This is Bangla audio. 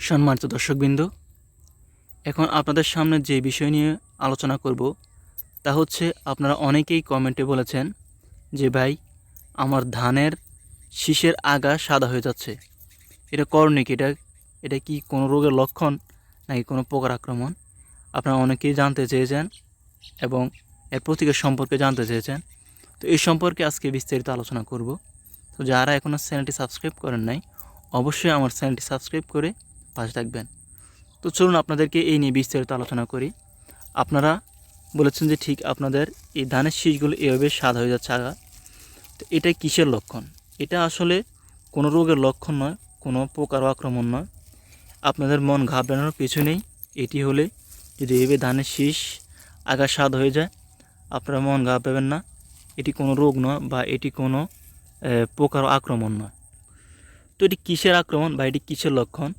সম্মানিত দর্শকবৃন্দ, এখন আপনাদের সামনে যে বিষয় নিয়ে আলোচনা করব তা হচ্ছে, আপনারা অনেকেই কমেন্টে বলেছেন যে ভাই, আমার ধানের শীষের আগা সাদা হয়ে যাচ্ছে, এটা করণীয় কি? এটা কি কোনো রোগের লক্ষণ নাকি কোনো পোকার আক্রমণ? আপনারা অনেকেই জানতে চেয়েছেন এবং এর প্রতিকার সম্পর্কে জানতে চেয়েছেন। তো এই সম্পর্কে আজকে বিস্তারিত আলোচনা করব। তো যারা এখনও চ্যানেলটি সাবস্ক্রাইব করেন নাই, অবশ্যই আমার চ্যানেলটি সাবস্ক্রাইব করে পাশে থাকবেন। তো চলুন আপনাদেরকে এই নিয়ে বিস্তারিত আলোচনা করি। আপনারা বলেছেন যে ঠিক আপনাদের এই ধানের শীষগুলো এভাবে সাদা হয়ে যাচ্ছে আগা, তো এটা কিসের লক্ষণ? এটা আসলে কোনো রোগের লক্ষণ নয়, কোনো পোকার আক্রমণ নয়। আপনাদের মন ঘাবড়ানোর কিছু নেই। এটি হলে যদি এভাবে ধানের শীষ আগা সাদা হয়ে যায়, আপনারা মন ঘাবড়াবেন না। এটি কোনো রোগ নয় বা এটি কোনো পোকার আক্রমণ নয়। তো এটি কিসের আক্রমণ বা এটি কিসের লক্ষণ?